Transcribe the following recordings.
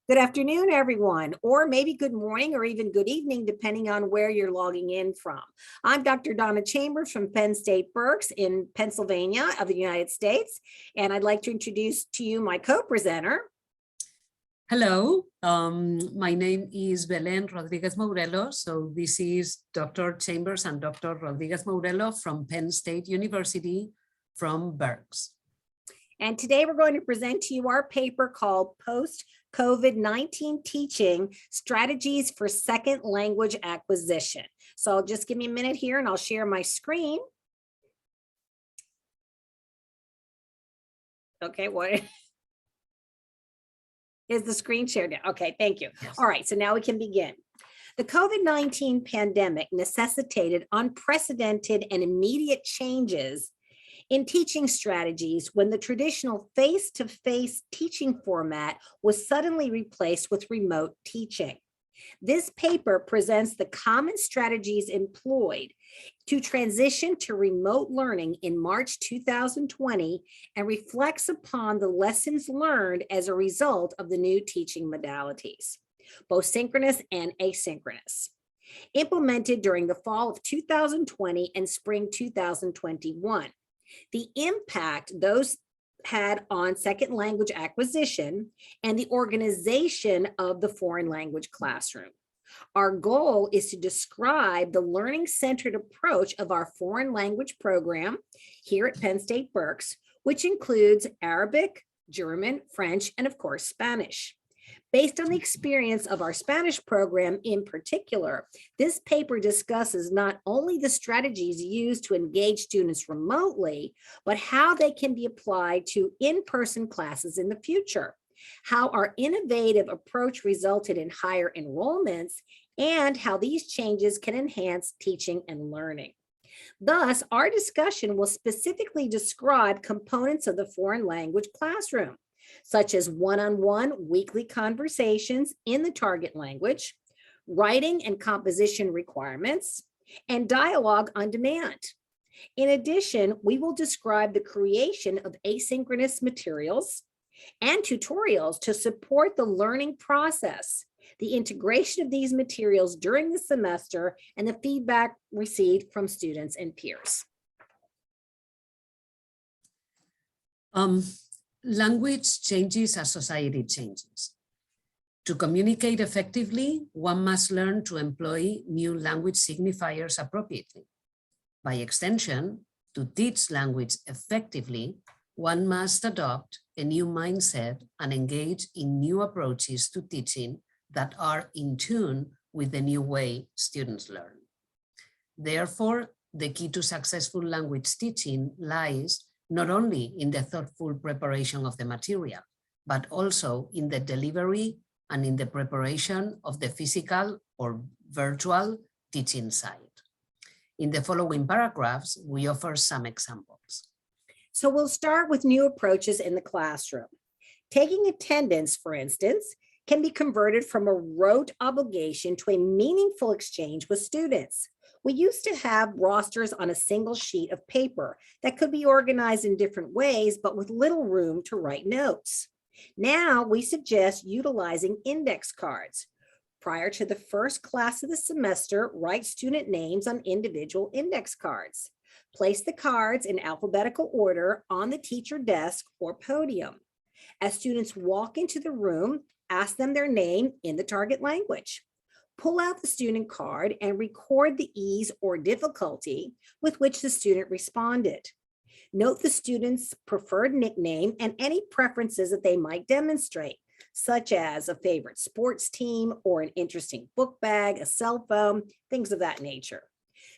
Good afternoon, everyone, or maybe good morning or even good evening, depending on where you're logging in from. I'm Dr. Donna Chambers from Penn State Berks in Pennsylvania of the United States, and I'd like to introduce to you my co-presenter. Hello, my name is Belén Rodriguez Mourelo. So this is Dr. Chambers and Dr. Rodriguez Mourelo from Penn State University from Berks. And today we're going to present to you our paper called Post-COVID-19 Teaching Strategies for Second Language Acquisition. So just give me a minute here and I'll share my screen. Okay, what is the screen shared now? Okay, thank you. Yes. All right, so now we can begin. The COVID-19 pandemic necessitated unprecedented and immediate changes in teaching strategies when the traditional face-to-face teaching format was suddenly replaced with remote teaching. This paper presents the common strategies employed to transition to remote learning in March 2020 and reflects upon the lessons learned as a result of the new teaching modalities, both synchronous and asynchronous, implemented during the fall of 2020 and spring 2021. The impact those had on second language acquisition and the organization of the foreign language classroom. Our goal is to describe the learning-centered approach of our foreign language program here at Penn State Berks, which includes Arabic, German, French, and of course, Spanish. Based on the experience of our Spanish program in particular, this paper discusses not only the strategies used to engage students remotely, but how they can be applied to in-person classes in the future, how our innovative approach resulted in higher enrollments, and how these changes can enhance teaching and learning. Thus, our discussion will specifically describe components of the foreign language classroom, such as one-on-one weekly conversations in the target language, writing and composition requirements, and dialogue on demand. In addition, we will describe the creation of asynchronous materials and tutorials to support the learning process, the integration of these materials during the semester, and the feedback received from students and peers. Language changes as society changes. To communicate effectively, one must learn to employ new language signifiers appropriately. By extension, to teach language effectively, one must adopt a new mindset and engage in new approaches to teaching that are in tune with the new way students learn. Therefore, the key to successful language teaching lies not only in the thoughtful preparation of the material, but also in the delivery and in the preparation of the physical or virtual teaching site. In the following paragraphs, we offer some examples. So we'll start with new approaches in the classroom. Taking attendance, for instance, can be converted from a rote obligation to a meaningful exchange with students. We used to have rosters on a single sheet of paper that could be organized in different ways, but with little room to write notes. Now we suggest utilizing index cards. Prior to the first class of the semester, write student names on individual index cards. Place the cards in alphabetical order on the teacher desk or podium. As students walk into the room, ask them their name in the target language. Pull out the student card and record the ease or difficulty with which the student responded. Note the student's preferred nickname and any preferences that they might demonstrate, such as a favorite sports team or an interesting book bag, a cell phone, things of that nature.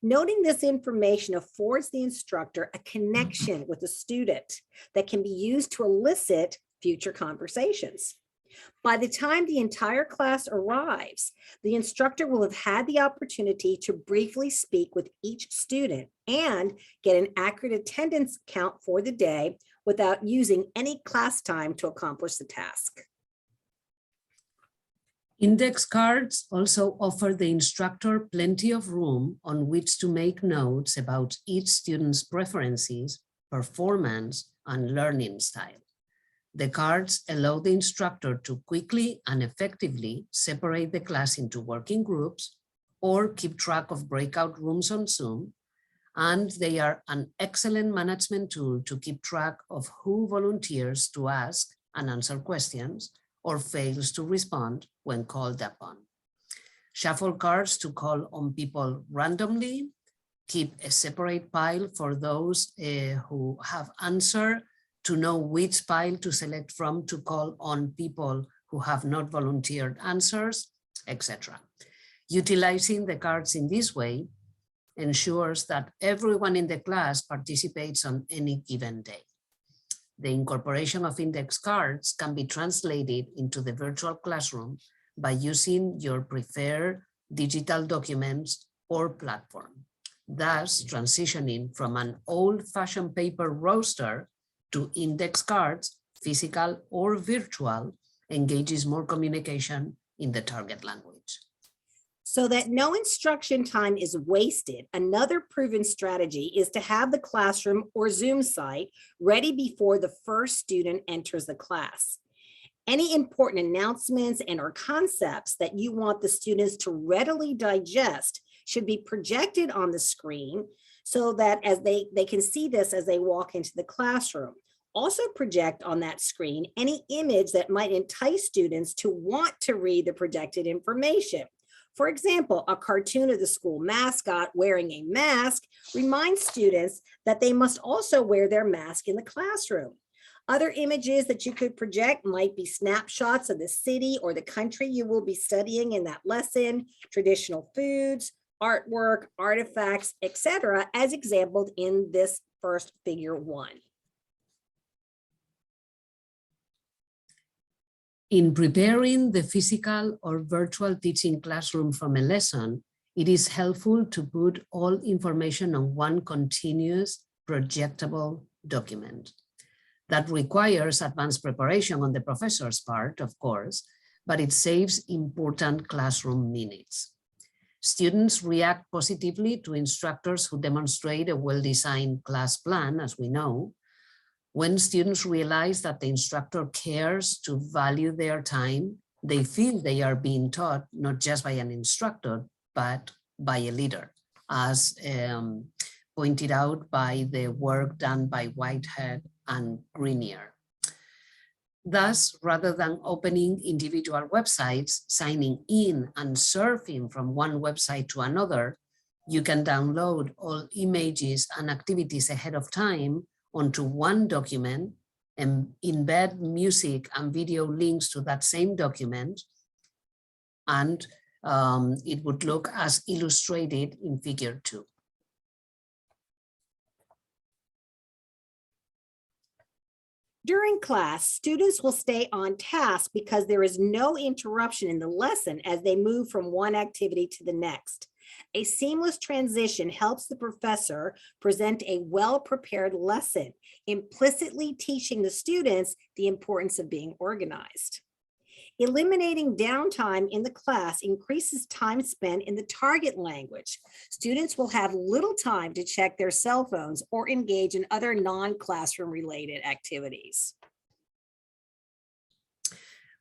Noting this information affords the instructor a connection with the student that can be used to elicit future conversations. By the time the entire class arrives, the instructor will have had the opportunity to briefly speak with each student and get an accurate attendance count for the day without using any class time to accomplish the task. Index cards also offer the instructor plenty of room on which to make notes about each student's preferences, performance, and learning style. The cards allow the instructor to quickly and effectively separate the class into working groups or keep track of breakout rooms on Zoom, and they are an excellent management tool to keep track of who volunteers to ask and answer questions or fails to respond when called upon. Shuffle cards to call on people randomly. Keep a separate pile for those who have answered, to know which pile to select from to call on people who have not volunteered answers, etc. Utilizing the cards in this way ensures that everyone in the class participates on any given day. The incorporation of index cards can be translated into the virtual classroom by using your preferred digital documents or platform, thus transitioning from an old-fashioned paper roster to index cards, physical or virtual, engages more communication in the target language. So that no instruction time is wasted, another proven strategy is to have the classroom or Zoom site ready before the first student enters the class. Any important announcements and or concepts that you want the students to readily digest should be projected on the screen so that as they can see this as they walk into the classroom. Also project on that screen any image that might entice students to want to read the projected information. For example, a cartoon of the school mascot wearing a mask reminds students that they must also wear their mask in the classroom. Other images that you could project might be snapshots of the city or the country you will be studying in that lesson, traditional foods, artwork, artifacts, etc., as exampled in this first figure 1. In preparing the physical or virtual teaching classroom from a lesson, it is helpful to put all information on one continuous projectable document. That requires advanced preparation on the professor's part, of course, but it saves important classroom minutes. Students react positively to instructors who demonstrate a well-designed class plan, as we know. When students realize that the instructor cares to value their time, they feel they are being taught not just by an instructor, but by a leader, as pointed out by the work done by Whitehead and Grenier. Thus, rather than opening individual websites, signing in and surfing from one website to another, you can download all images and activities ahead of time onto one document and embed music and video links to that same document, and it would look as illustrated in figure 2. During class, students will stay on task because there is no interruption in the lesson as they move from one activity to the next. A seamless transition helps the professor present a well-prepared lesson, implicitly teaching the students the importance of being organized. Eliminating downtime in the class increases time spent in the target language. Students will have little time to check their cell phones or engage in other non-classroom related activities.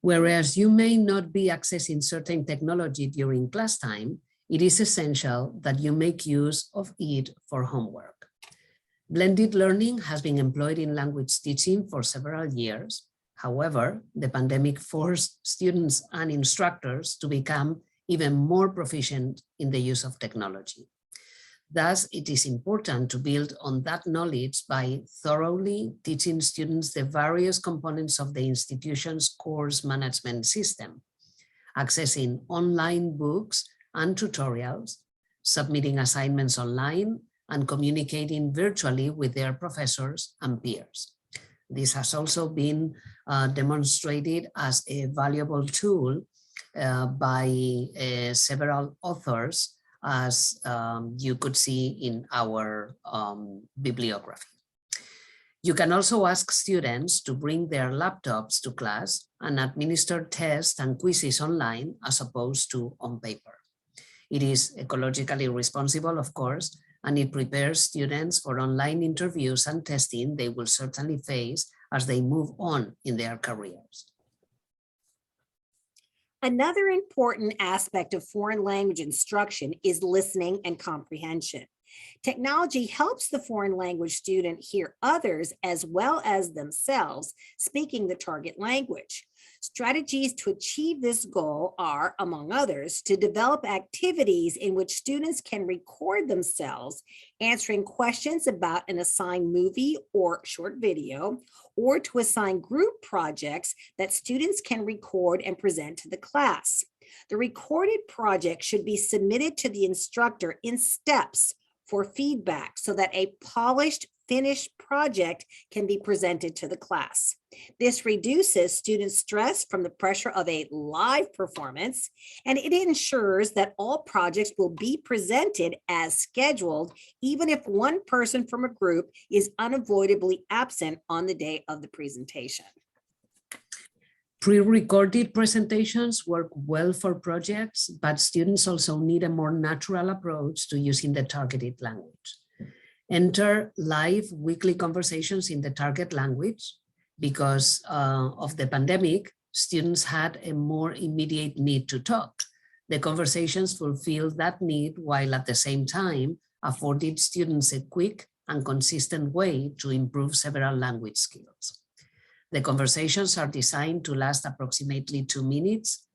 Whereas you may not be accessing certain technology during class time, it is essential that you make use of it for homework. Blended learning has been employed in language teaching for several years. However, the pandemic forced students and instructors to become even more proficient in the use of technology. Thus, it is important to build on that knowledge by thoroughly teaching students the various components of the institution's course management system, accessing online books and tutorials, submitting assignments online, and communicating virtually with their professors and peers. This has also been demonstrated as a valuable tool by several authors, as you could see in our bibliography. You can also ask students to bring their laptops to class and administer tests and quizzes online as opposed to on paper. It is ecologically responsible, of course, and it prepares students for online interviews and testing they will certainly face as they move on in their careers. Another important aspect of foreign language instruction is listening and comprehension. Technology helps the foreign language student hear others as well as themselves speaking the target language. Strategies to achieve this goal are, among others, to develop activities in which students can record themselves answering questions about an assigned movie or short video, or to assign group projects that students can record and present to the class. The recorded project should be submitted to the instructor in steps for feedback so that a polished, finished project can be presented to the class. This reduces student stress from the pressure of a live performance, and it ensures that all projects will be presented as scheduled, even if one person from a group is unavoidably absent on the day of the presentation. Pre-recorded presentations work well for projects, but students also need a more natural approach to using the targeted language. Enter live weekly conversations in the target language. Because of the pandemic, students had a more immediate need to talk. The conversations fulfilled that need while at the same time afforded students a quick and consistent way to improve several language skills. The conversations are designed to last approximately 2 minutes.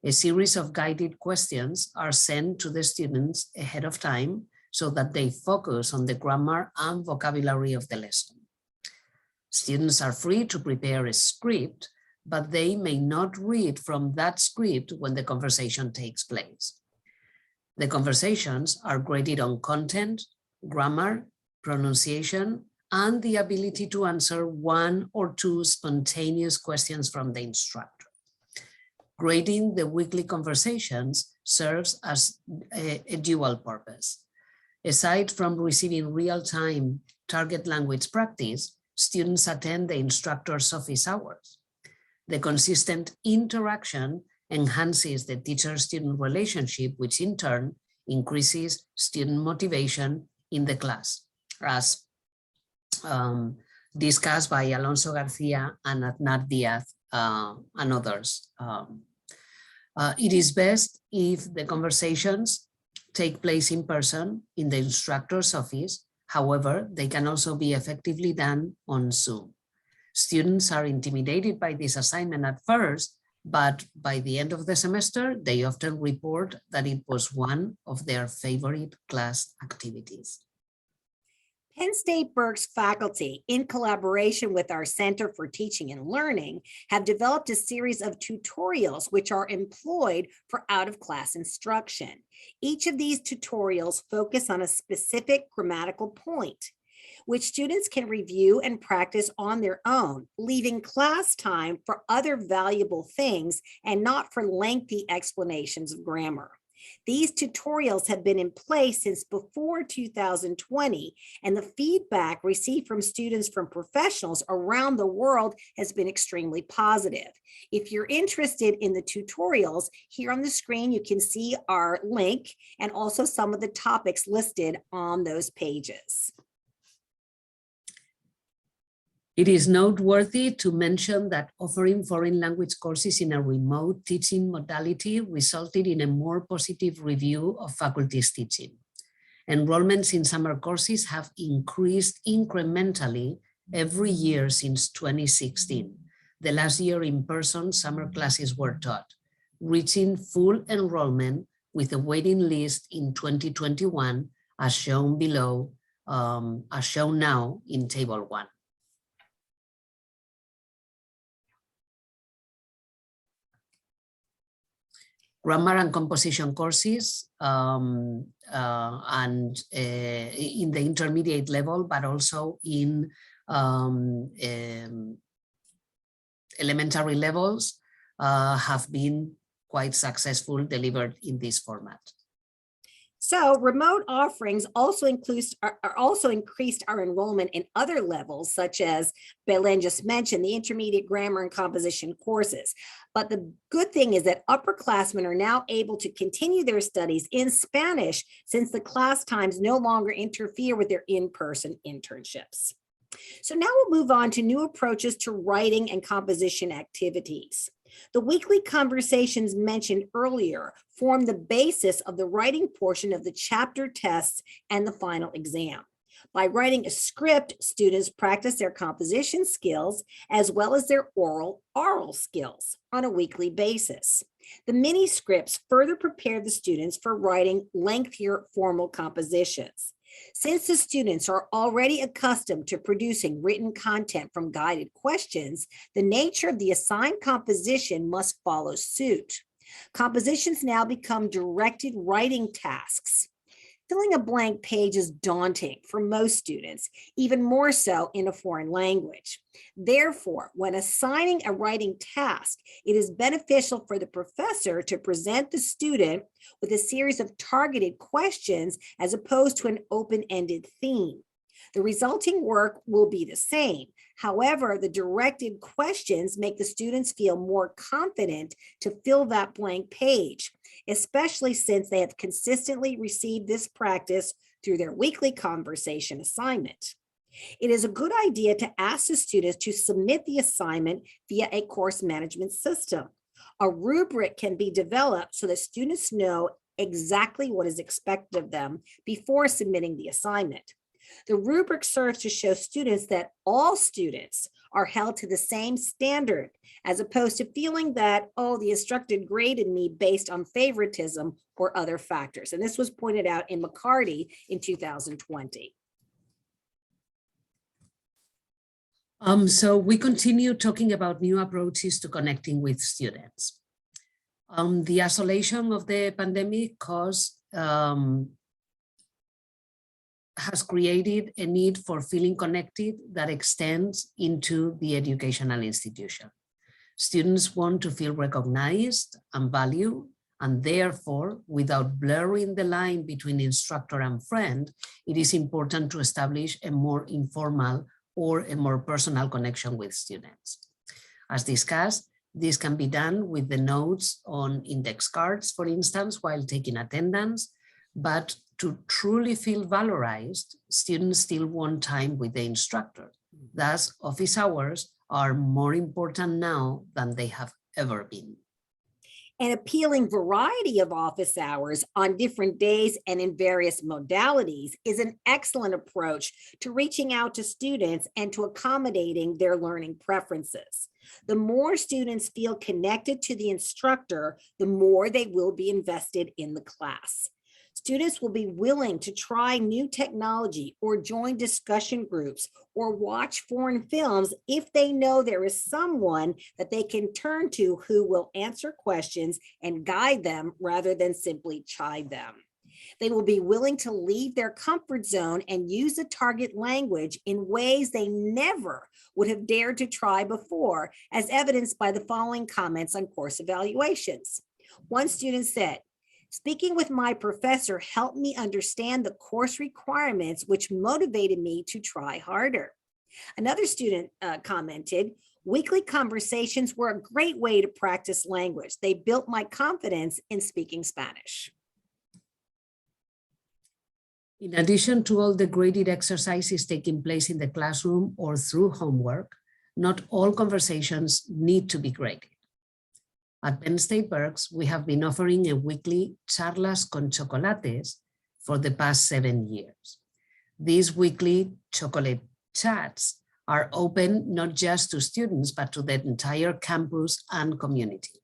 A series of guided questions are sent to the students ahead of time so that they focus on the grammar and vocabulary of the lesson. Students are free to prepare a script, but they may not read from that script when the conversation takes place. The conversations are graded on content, grammar, pronunciation, and the ability to answer 1 or 2 spontaneous questions from the instructor. Grading the weekly conversations serves as a dual purpose. Aside from receiving real-time target language practice, students attend the instructor's office hours. The consistent interaction enhances the teacher-student relationship, which in turn increases student motivation in the class, as discussed by Alonso Garcia and Adnar Diaz and others. It is best if the conversations take place in person in the instructor's office. However, they can also be effectively done on Zoom. Students are intimidated by this assignment at first, but by the end of the semester, they often report that it was one of their favorite class activities. Penn State Berks faculty, in collaboration with our Center for Teaching and Learning, have developed a series of tutorials which are employed for out-of-class instruction. Each of these tutorials focus on a specific grammatical point, which students can review and practice on their own, leaving class time for other valuable things and not for lengthy explanations of grammar. These tutorials have been in place since before 2020, and the feedback received from students from professionals around the world has been extremely positive. If you're interested in the tutorials, here on the screen, you can see our link and also some of the topics listed on those pages. It is noteworthy to mention that offering foreign language courses in a remote teaching modality resulted in a more positive review of faculty's teaching. Enrollments in summer courses have increased incrementally every year since 2016, the last year in-person summer classes were taught, reaching full enrollment with a waiting list in 2021, as shown below, as shown now in Table 1. Grammar and composition courses and in the intermediate level, but also in elementary levels have been quite successful delivered in this format. So remote offerings also increased our enrollment in other levels, such as Belen just mentioned, the intermediate grammar and composition courses. But the good thing is that upperclassmen are now able to continue their studies in Spanish since the class times no longer interfere with their in-person internships. So now we'll move on to new approaches to writing and composition activities. The weekly conversations mentioned earlier form the basis of the writing portion of the chapter tests and the final exam. By writing a script, students practice their composition skills as well as their oral skills on a weekly basis. The mini scripts further prepare the students for writing lengthier formal compositions. Since the students are already accustomed to producing written content from guided questions, the nature of the assigned composition must follow suit. Compositions now become directed writing tasks. Filling a blank page is daunting for most students, even more so in a foreign language. Therefore, when assigning a writing task, it is beneficial for the professor to present the student with a series of targeted questions as opposed to an open-ended theme. The resulting work will be the same. However, the directed questions make the students feel more confident to fill that blank page, especially since they have consistently received this practice through their weekly conversation assignment. It is a good idea to ask the students to submit the assignment via a course management system. A rubric can be developed so that students know exactly what is expected of them before submitting the assignment. The rubric serves to show students that all students are held to the same standard, as opposed to feeling that, oh, the instructor graded me based on favoritism or other factors. And this was pointed out in McCarty in 2020. So we continue talking about new approaches to connecting with students. The isolation of the pandemic has created a need for feeling connected that extends into the educational institution. Students want to feel recognized and valued, and therefore, without blurring the line between instructor and friend, it is important to establish a more informal or a more personal connection with students. As discussed, this can be done with the notes on index cards, for instance, while taking attendance, but to truly feel valorized, students still want time with the instructor. Thus, office hours are more important now than they have ever been. An appealing variety of office hours on different days and in various modalities is an excellent approach to reaching out to students and to accommodating their learning preferences. The more students feel connected to the instructor, the more they will be invested in the class. Students will be willing to try new technology or join discussion groups or watch foreign films if they know there is someone that they can turn to who will answer questions and guide them rather than simply chide them. They will be willing to leave their comfort zone and use the target language in ways they never would have dared to try before, as evidenced by the following comments on course evaluations. One student said, "Speaking with my professor helped me understand the course requirements, which motivated me to try harder." Another student commented, "Weekly conversations were a great way to practice language. They built my confidence in speaking Spanish." In addition to all the graded exercises taking place in the classroom or through homework, not all conversations need to be graded. At Penn State Berks, we have been offering a weekly charlas con chocolates for the past 7 years. These weekly chocolate chats are open not just to students, but to the entire campus and community.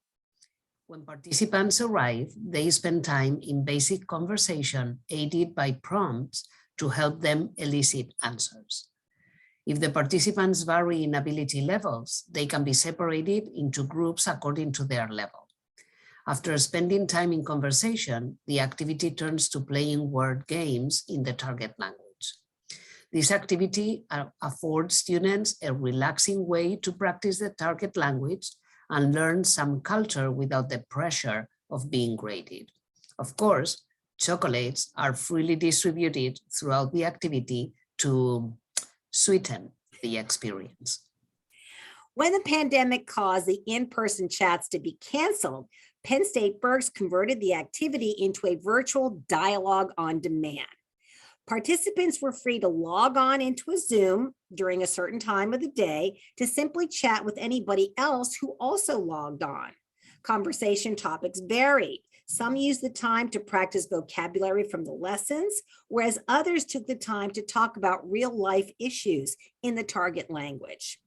When participants arrive, they spend time in basic conversation aided by prompts to help them elicit answers. If the participants vary in ability levels, they can be separated into groups according to their level. After spending time in conversation, the activity turns to playing word games in the target language. This activity affords students a relaxing way to practice the target language and learn some culture without the pressure of being graded. Of course, chocolates are freely distributed throughout the activity to sweeten the experience. When the pandemic caused the in-person chats to be canceled, Penn State Berks converted the activity into a virtual dialogue on demand. Participants were free to log on into a Zoom during a certain time of the day to simply chat with anybody else who also logged on. Conversation topics varied. Some used the time to practice vocabulary from the lessons, whereas others took the time to talk about real-life issues in the target language.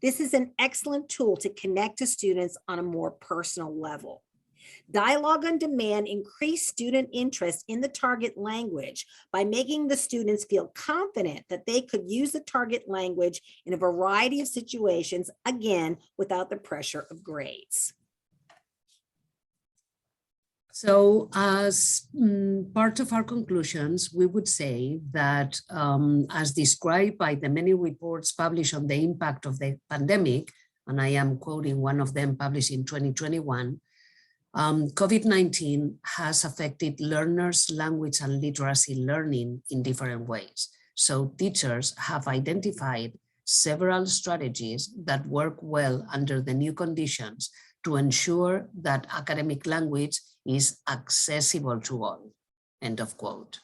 This is an excellent tool to connect to students on a more personal level. Dialogue on Demand increased student interest in the target language by making the students feel confident that they could use the target language in a variety of situations, again, without the pressure of grades. So as part of our conclusions, we would say that as described by the many reports published on the impact of the pandemic, and I am quoting one of them published in 2021, COVID-19 has affected learners' language and literacy learning in different ways. So teachers have identified several strategies that work well under the new conditions to ensure that academic language is accessible to all, end of quote.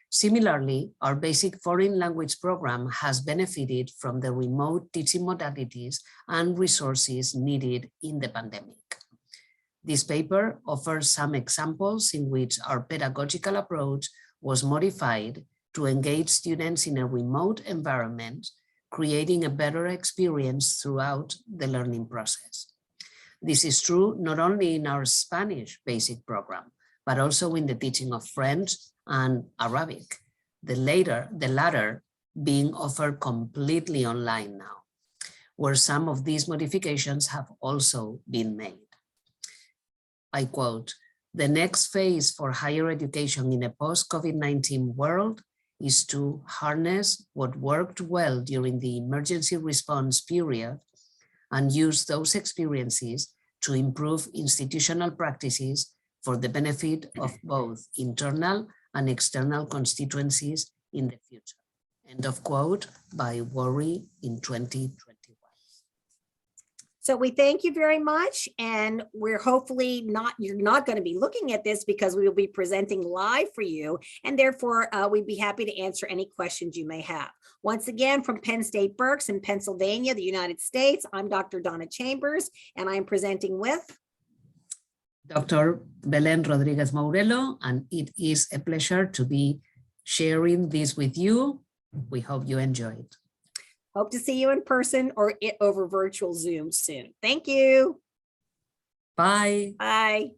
Similarly, our basic foreign language program has benefited from the remote teaching modalities and resources needed in the pandemic. This paper offers some examples in which our pedagogical approach was modified to engage students in a remote environment, creating a better experience throughout the learning process. This is true not only in our Spanish basic program, but also in the teaching of French and Arabic, the latter being offered completely online now, where some of these modifications have also been made. I quote, "The next phase for higher education in a post-COVID-19 world is to harness what worked well during the emergency response period and use those experiences to improve institutional practices for the benefit of both internal and external constituencies in the future." End of quote by Worry in 2021. So we thank you very much, and we're hopefully you're not going to be looking at this because we will be presenting live for you, and therefore we'd be happy to answer any questions you may have. Once again, from Penn State Berks in Pennsylvania, the United States, I'm Dr. Donna Chambers, and I'm presenting with Dr. Belen Rodriguez Mourelo, and it is a pleasure to be sharing this with you. We hope you enjoyed. Hope to see you in person or over virtual Zoom soon. Thank you. Bye. Bye.